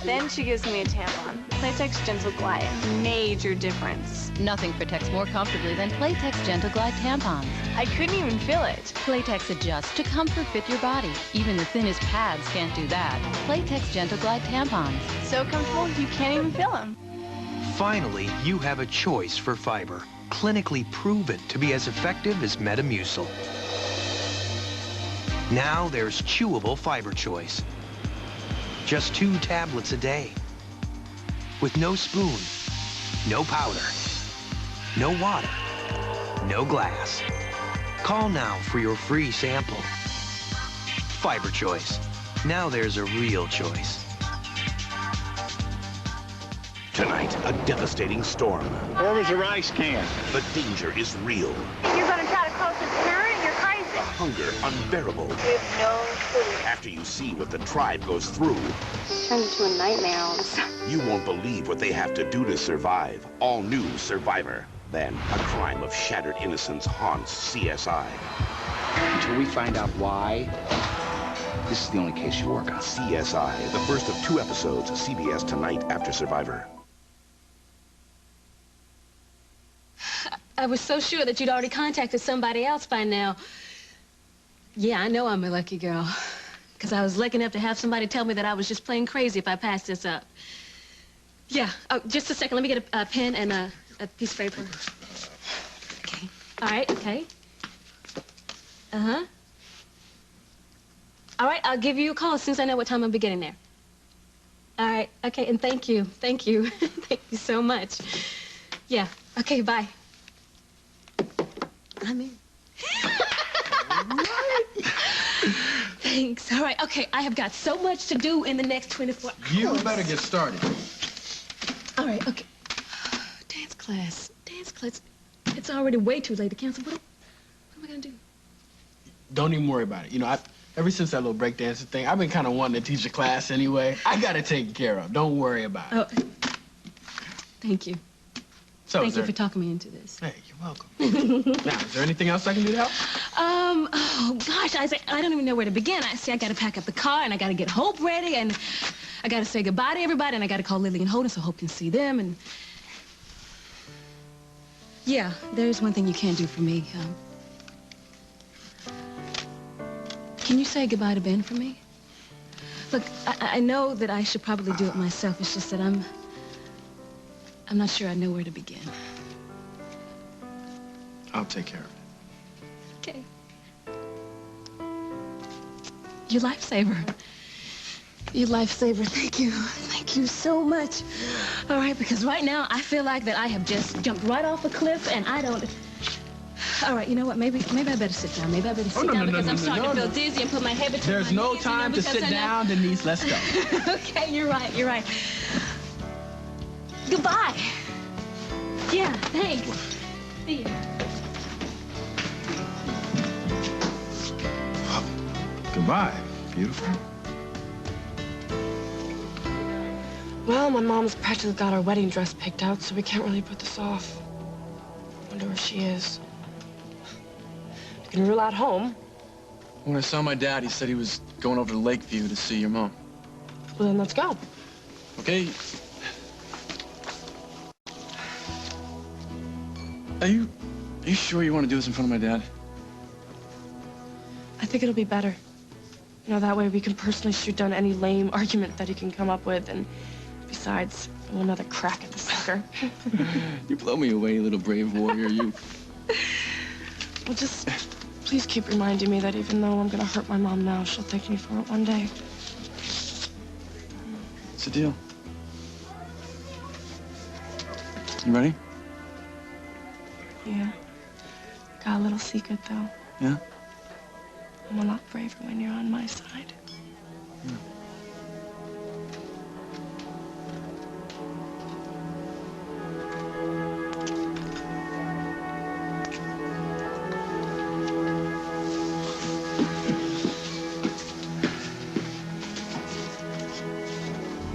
Then she gives me a tampon. Playtex Gentle Glide. Major difference. Nothing protects more comfortably than Playtex Gentle Glide tampons. I couldn't even feel it. Playtex adjusts to comfort fit your body. Even the thinnest pads can't do that. Playtex Gentle Glide tampons. So comfortable, you can't even feel them. Finally, you have a choice for fiber. Clinically proven to be as effective as Metamucil. Now there's chewable fiber choice. Just 2 tablets a day. With no spoon, no powder, no water, no glass. Call now for your free sample. Fiber choice. Now there's a real choice. Tonight, a devastating storm. Where was your ice can? The danger is real. If you're gonna try to close this parent, you're crazy. The hunger unbearable. We have no food. After you see what the tribe goes through, Turned into a nightmare all of a sudden. you won't believe what they have to do to survive. All new Survivor. Then, a crime of shattered innocence haunts CSI. Until we find out why, this is the only case you work on. CSI, the first of 2 episodes, CBS tonight after Survivor. I was so sure that you'd already contacted somebody else by now. Yeah, I know I'm a lucky girl. Because I was lucky enough to have somebody tell me that I was just plain crazy if I passed this up. Yeah. Oh, just a second. Let me get a pen and a piece of paper. Okay. All right, okay. Uh-huh. All right, I'll give you a call as soon as I know what time I'll be getting there. All right, okay, and thank you. Thank you. Thank you so much. Yeah, okay, bye. I'm in. Thanks. All right, okay, I have got so much to do in the next 24 hours. You better get started. All right, okay. Dance class. Dance class. It's already way too late to cancel. What am I gonna do? Don't even worry about it. You know, ever since that little breakdancing thing, I've been kind of wanting to teach a class anyway. I got it taken care of. Don't worry about it. Oh, thank you. So, Thank you for talking me into this. Hey, you're welcome. Now, is there anything else I can do to help? Oh, gosh, Isaac, I don't even know where to begin. I got to pack up the car, and I got to get Hope ready, and I got to say goodbye to everybody, and I got to call Lily and Holden so Hope can see them, and... Yeah, there's one thing you can't do for me. Can you say goodbye to Ben for me? Look, I know that I should probably do it myself. It's just that I'm not sure I know where to begin. I'll take care of it. Okay. You lifesaver. You lifesaver. Thank you. Thank you so much. All right, because right now I feel like that I have just jumped right off a cliff and I don't... All right, you know what? Maybe I better sit down. Maybe I better sit down because I'm starting to feel dizzy and put my head between There's my no knees, time to sit down, Denise. Let's go. Okay, you're right. You're right. Goodbye. Yeah, thanks. See you. Goodbye, beautiful. Well, my mom's practically got our wedding dress picked out, so we can't really put this off. Wonder where she is. We can rule out home. When I saw my dad, he said he was going over to Lakeview to see your mom. Well, then let's go. Okay. Are you sure you want to do this in front of my dad? I think it'll be better. You know, that way we can personally shoot down any lame argument that he can come up with, and besides, throw another crack at the sucker. You blow me away, little brave warrior, you. Well, just please keep reminding me that even though I'm gonna hurt my mom now, she'll thank me for it one day. What's the deal? You ready? Yeah. Got a little secret, though. Yeah? I'm a lot braver when you're on my side.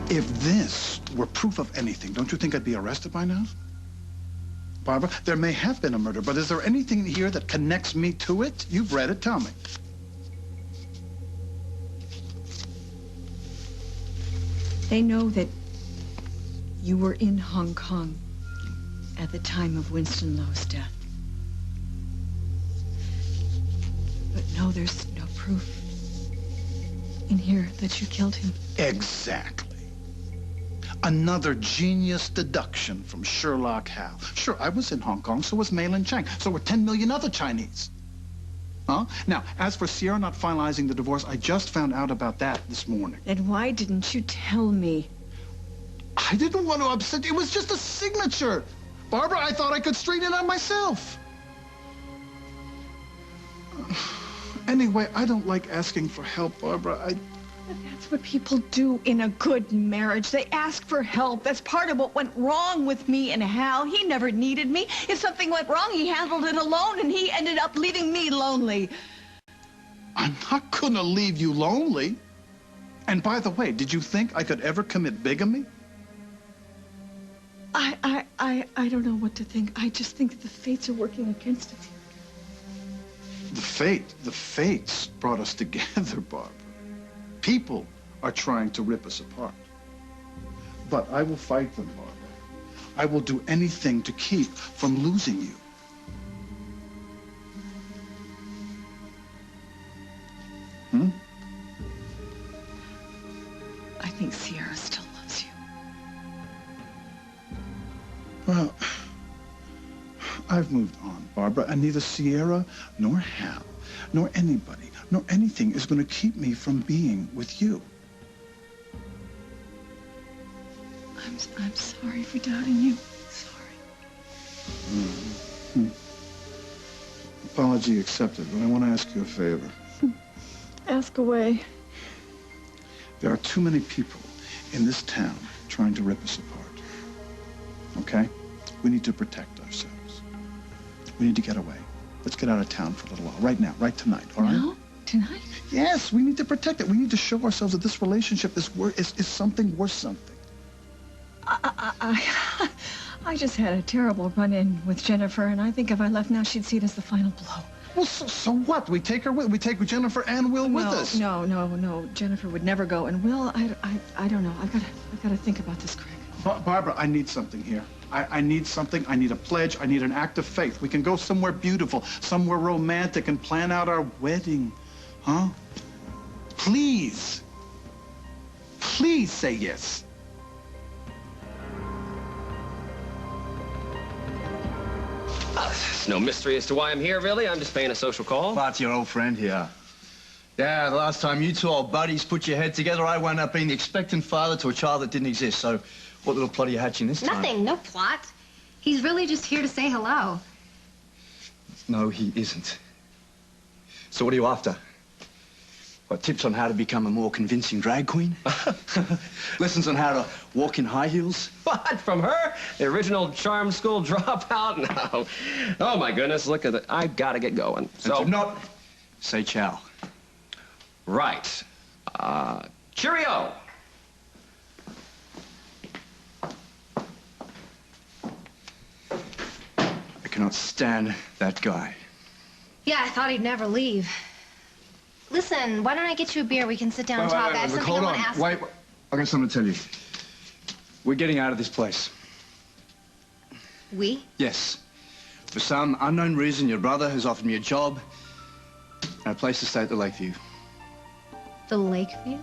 If this were proof of anything, don't you think I'd be arrested by now? Barbara, there may have been a murder, but is there anything here that connects me to it? You've read it, tell me. They know that you were in Hong Kong at the time of Winston Lowe's death. But no, there's no proof in here that you killed him. Exactly. Another genius deduction from Sherlock Hal. Sure, I was in Hong Kong, so was Malin Chang, so were 10 million other Chinese. Huh? Now, as for Sierra not finalizing the divorce, I just found out about that this morning. Then why didn't you tell me? I didn't want to upset you. It was just a signature. Barbara, I thought I could straighten it out myself. Anyway, I don't like asking for help, Barbara. That's what people do in a good marriage. They ask for help. That's part of what went wrong with me and Hal. He never needed me. If something went wrong, he handled it alone, and he ended up leaving me lonely. I'm not gonna leave you lonely. And by the way, did you think I could ever commit bigamy? I don't know what to think. I just think that the fates are working against us here. The fates brought us together, Barbara. People are trying to rip us apart. But I will fight them, Barbara. I will do anything to keep from losing you. Hmm? I think Sierra still loves you. Well, I've moved on, Barbara, and neither Sierra nor Hal nor anybody nor anything is going to keep me from being with you. I'm sorry for doubting you. Sorry. Apology accepted, but I want to ask you a favor. Ask away. There are too many people in this town trying to rip us apart. Okay? We need to protect ourselves. We need to get away. Let's get out of town for a little while. Right now, right tonight, all right? No? Tonight? Yes, we need to protect it. We need to show ourselves that this relationship is something worth something. I just had a terrible run-in with Jennifer, and I think if I left now, she'd see it as the final blow. Well, so what? We take Jennifer and Will with us. No. Jennifer would never go, and Will, I don't know. I've got to think about this, Craig. Barbara, I need something here. I need something. I need a pledge. I need an act of faith. We can go somewhere beautiful, somewhere romantic, and plan out our wedding. Huh? Please. Please say yes. It's no mystery as to why I'm here, really. I'm just paying a social call. Bart's your old friend here. Yeah, the last time you two old buddies put your head together, I wound up being the expectant father to a child that didn't exist. So what little plot are you hatching this time? Nothing, no plot. He's really just here to say hello. No, he isn't. So what are you after? What, tips on how to become a more convincing drag queen? Lessons on how to walk in high heels? What, from her? The original charm school dropout? No. Oh, my goodness, look at it. I've got to get going. So do not say ciao. Right. Cheerio. I cannot stand that guy. Yeah, I thought he'd never leave. Listen, why don't I get you a beer? We can sit down and talk. I have something I want to ask. Wait, I got something to tell you. We're getting out of this place. We? Yes. For some unknown reason, your brother has offered me a job A place to stay at the Lakeview. The Lakeview?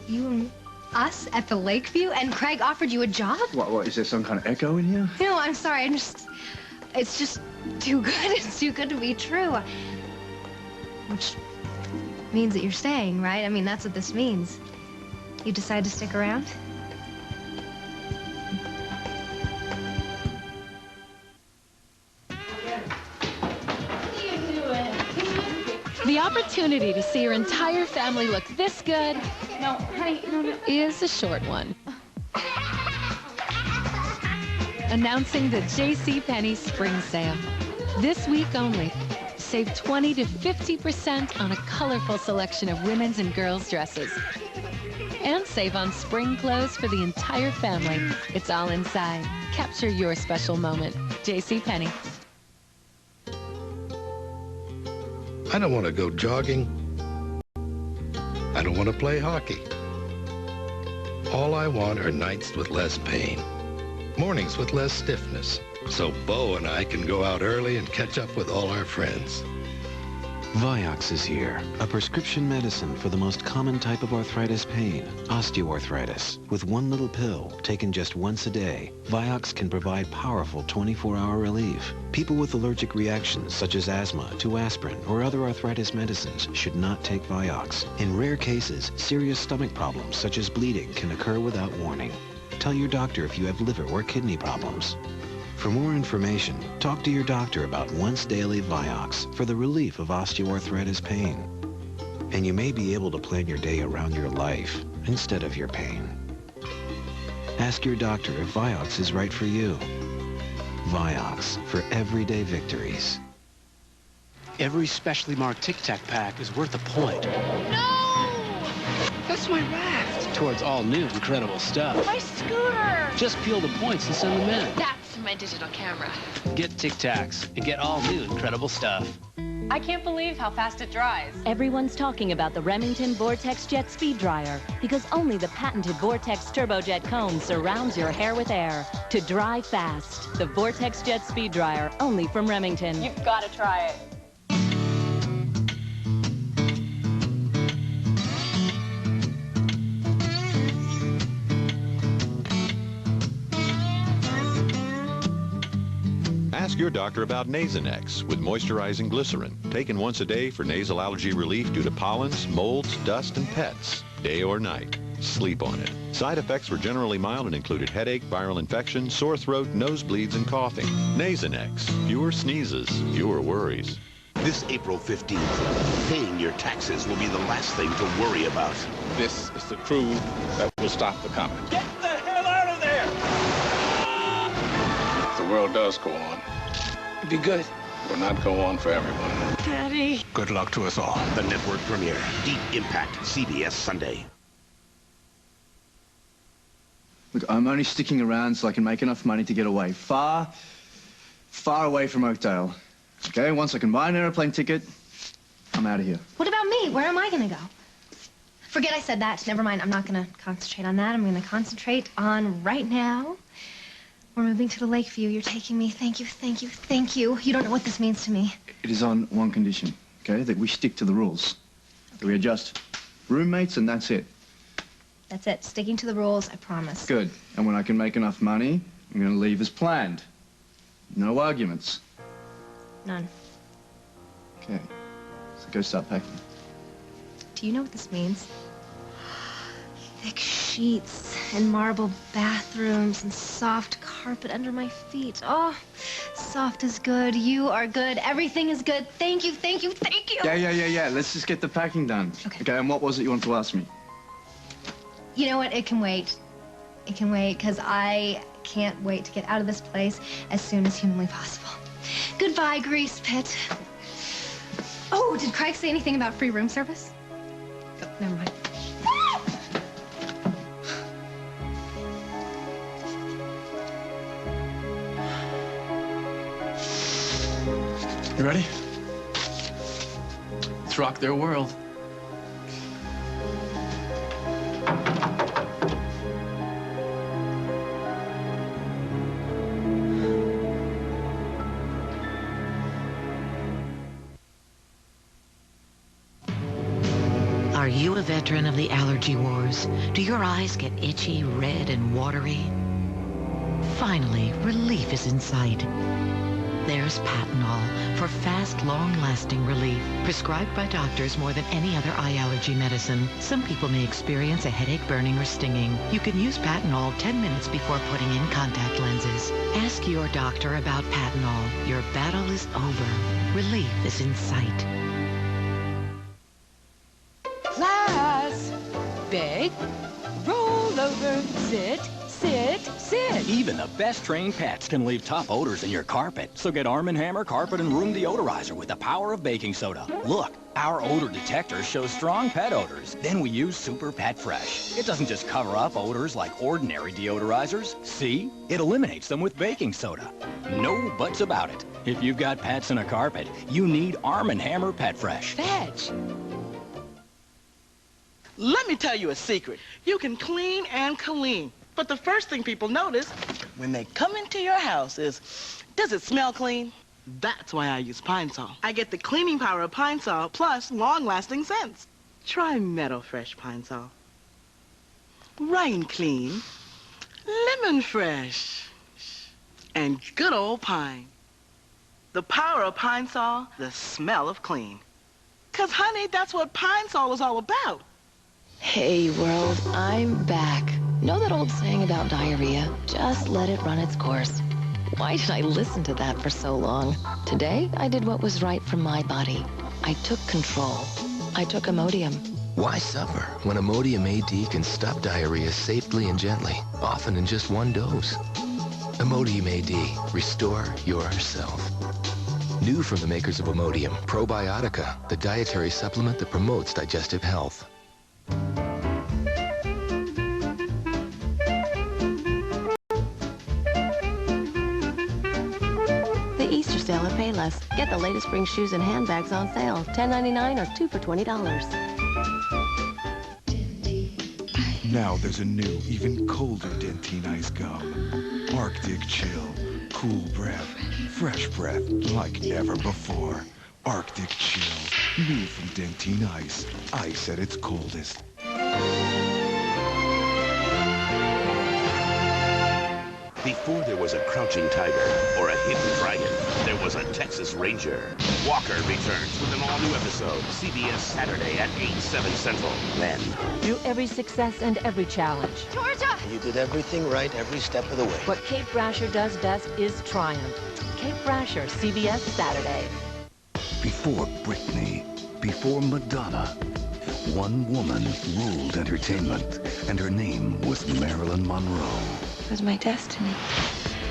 You and us at the Lakeview? And Craig offered you a job? What, is there some kind of echo in here? No, I'm sorry. It's just too good. It's too good to be true. Which means that you're staying, right? I mean, that's what this means. You decide to stick around? The opportunity to see your entire family look this good is a short one. Announcing the JCPenney Spring Sale. This week only. Save 20 to 50% on a colorful selection of women's and girls' dresses. And save on spring clothes for the entire family. It's all inside. Capture your special moment. JCPenney. I don't want to go jogging. I don't want to play hockey. All I want are nights with less pain, mornings with less stiffness, so Bo and I can go out early and catch up with all our friends. Vioxx is here, a prescription medicine for the most common type of arthritis pain, osteoarthritis. With one little pill, taken just once a day, Vioxx can provide powerful 24-hour relief. People with allergic reactions such as asthma to aspirin or other arthritis medicines should not take Vioxx. In rare cases, serious stomach problems such as bleeding can occur without warning. Tell your doctor if you have liver or kidney problems. For more information, talk to your doctor about once-daily Vioxx for the relief of osteoarthritis pain. And you may be able to plan your day around your life instead of your pain. Ask your doctor if Vioxx is right for you. Vioxx for everyday victories. Every specially marked Tic Tac pack is worth a point. No! That's my raft. Towards all new incredible stuff. My scooter! Just peel the points and send them in. That's my digital camera. Get Tic Tacs and get all new incredible stuff. I can't believe how fast it dries. Everyone's talking about the Remington Vortex Jet Speed Dryer because only the patented Vortex Turbojet cone surrounds your hair with air to dry fast. The Vortex Jet Speed Dryer, only from Remington. You've got to try it. Ask your doctor about Nasonex with moisturizing glycerin, taken once a day for nasal allergy relief due to pollens, molds, dust, and pets, day or night. Sleep on it. Side effects were generally mild and included headache, viral infection, sore throat, nosebleeds, and coughing. Nasonex. Fewer sneezes, fewer worries. This April 15th, paying your taxes will be the last thing to worry about. This is the crew that will stop the comet. Get the hell out of there! The world does go on. It'd be good. It will not go on for everyone. Daddy. Good luck to us all. The network premiere, Deep Impact, CBS Sunday. Look, I'm only sticking around so I can make enough money to get away. Far, far away from Oakdale. Okay, once I can buy an airplane ticket, I'm out of here. What about me? Where am I gonna go? Forget I said that. Never mind. I'm not gonna concentrate on that. I'm gonna concentrate on right now. We're moving to the Lakeview. You're taking me. Thank you, thank you, thank you. You don't know what this means to me. It is on one condition, okay? That we stick to the rules. That we are just roommates and that's it. That's it. Sticking to the rules, I promise. Good. And when I can make enough money, I'm gonna leave as planned. No arguments. None. Okay. So go start packing. Do you know what this means? Thick sheets and marble bathrooms and soft carpet under my feet. Oh, soft is good. You are good. Everything is good. Thank you, thank you, thank you. Yeah. Let's just get the packing done. Okay, and what was it you wanted to ask me? You know what? It can wait. It can wait, because I can't wait to get out of this place as soon as humanly possible. Goodbye, Grease Pit. Oh, did Craig say anything about free room service? Oh, never mind. You ready? Let's rock their world. you a veteran of the allergy wars? Do your eyes get itchy, red, and watery? Finally, relief is in sight. There's Patanol for fast, long-lasting relief. Prescribed by doctors more than any other eye allergy medicine. Some people may experience a headache, burning, or stinging. You can use Patanol 10 minutes before putting in contact lenses. Ask your doctor about Patanol. Your battle is over. Relief is in sight. Class, beg, roll over, sit, sit, sit. Even the best trained pets can leave tough odors in your carpet. So get Arm & Hammer Carpet and Room Deodorizer with the power of baking soda. Look, our odor detector shows strong pet odors. Then we use Super Pet Fresh. It doesn't just cover up odors like ordinary deodorizers. See? It eliminates them with baking soda. No buts about it. If you've got pets in a carpet, you need Arm & Hammer Pet Fresh. Fetch. Let me tell you a secret. You can clean and clean. But the first thing people notice when they come into your house is, does it smell clean? That's why I use Pine Sol. I get the cleaning power of Pine Sol plus long-lasting scents. Try Meadow Fresh Pine Sol. Rain Clean, Lemon Fresh, and good old Pine. The power of Pine Sol, the smell of clean. 'Cause honey, that's what Pine Sol is all about. Hey, world, I'm back. Know that old saying about diarrhea? Just let it run its course. Why did I listen to that for so long? Today, I did what was right for my body. I took control. I took Imodium. Why suffer when Imodium AD can stop diarrhea safely and gently, often in just one dose? Imodium AD. Restore yourself. New from the makers of Imodium, Probiotica, the dietary supplement that promotes digestive health. The Easter sale at Payless. Get the latest spring shoes and handbags on sale. $10.99 or 2 for $20. Now there's a new, even colder Dentine Ice Gum. Arctic chill, cool breath, fresh breath like never before. Arctic chill, new from Dentine Ice. Ice at its coldest. Before there was a crouching tiger or a hidden dragon, there was a Texas Ranger. Walker returns with an all-new episode, CBS Saturday at 8/7 Central. Then, Through every success and every challenge, Georgia! You did everything right every step of the way. what Kate Brasher does best is triumph. Kate Brasher, CBS Saturday. Before Britney, before Madonna, one woman ruled entertainment, and her name was Marilyn Monroe. It was my destiny.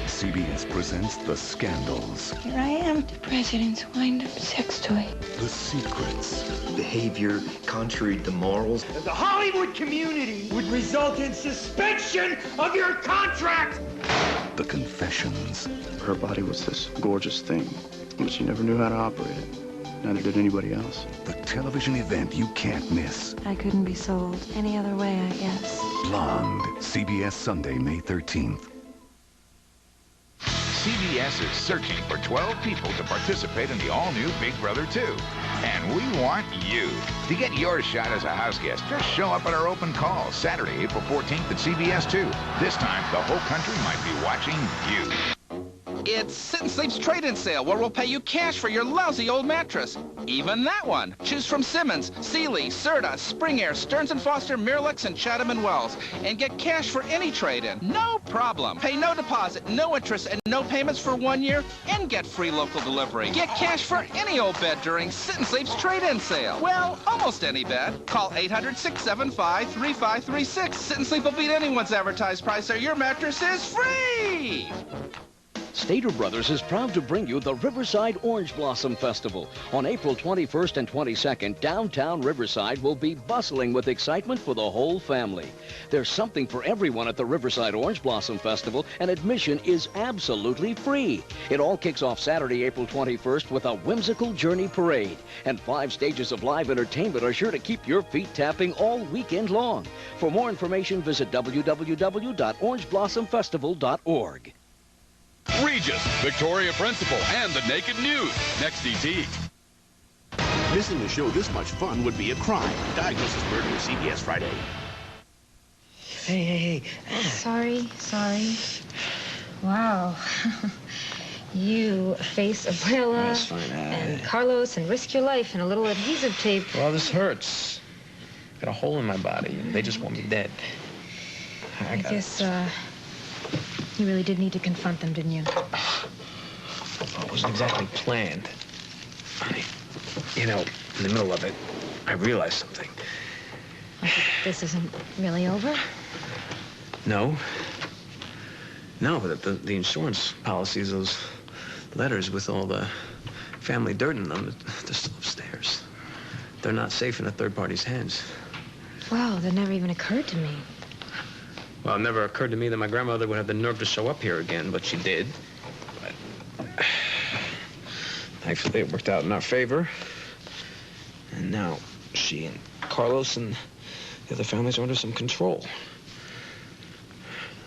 CBS presents The Scandals, Here I am, the president's wind-up sex toy. The Secrets, behavior contrary to morals. The Hollywood community would result in suspension of your contract! The Confessions. Her body was this gorgeous thing, but she never knew how to operate it. Neither did anybody else. The television event you can't miss. I couldn't be sold any other way, I guess. Blonde, CBS Sunday, May 13th. CBS is searching for 12 people to participate in the all-new Big Brother 2. And we want you. To get your shot as a house guest, just show up at our open call Saturday, April 14th at CBS 2. This time, the whole country might be watching you. It's Sit and Sleep's trade-in sale, where we'll pay you cash for your lousy old mattress. Even that one. Choose from Simmons, Sealy, Serta, Spring Air, Stearns & Foster, Miralax, and Chatham & Wells. And get cash for any trade-in. No problem. Pay no deposit, no interest, and no payments for 1 year, and get free local delivery. Get cash for any old bed during Sit and Sleep's trade-in sale. Well, almost any bed. Call 800-675-3536. Sit and Sleep will beat anyone's advertised price, or your mattress is free! Stater Brothers is proud to bring you the Riverside Orange Blossom Festival. On April 21st and 22nd, downtown Riverside will be bustling with excitement for the whole family. There's something for everyone at the Riverside Orange Blossom Festival, and admission is absolutely free. It all kicks off Saturday, April 21st with a whimsical journey parade. And 5 stages of live entertainment are sure to keep your feet tapping all weekend long. For more information, visit www.orangeblossomfestival.org. Regis, Victoria Principal, and the Naked News. Next ET. Missing a show this much fun would be a crime. Diagnosis Murder, CBS Friday. Hey. Sorry. Wow. You face Abuela That's fine. and Carlos and risk your life in a little adhesive tape. Well, this hurts. Got a hole in my body, and they just want me dead. I guess, you really did need to confront them, didn't you? Well, it wasn't exactly planned. You know, in the middle of it, I realized something. This isn't really over? No, but the insurance policies, those letters with all the family dirt in them, they're still upstairs. They're not safe in a third party's hands. Wow, that never even occurred to me. Well, it never occurred to me that my grandmother would have the nerve to show up here again, but she did. But thankfully, it worked out in our favor. And now she and Carlos and the other families are under some control.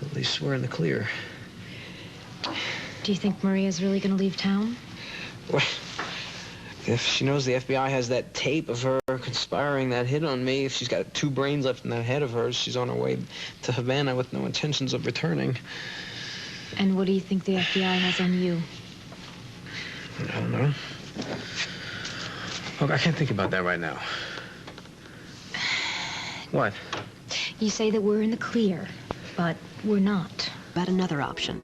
At least we're in the clear. Do you think Maria's really going to leave town? Well, if she knows the FBI has that tape of her conspiring that hit on me, if she's got 2 brains left in that head of hers, she's on her way to Havana with no intentions of returning. And what do you think the FBI has on you? I don't know. Look, I can't think about that right now. What? You say that we're in the clear, but we're not. About another option.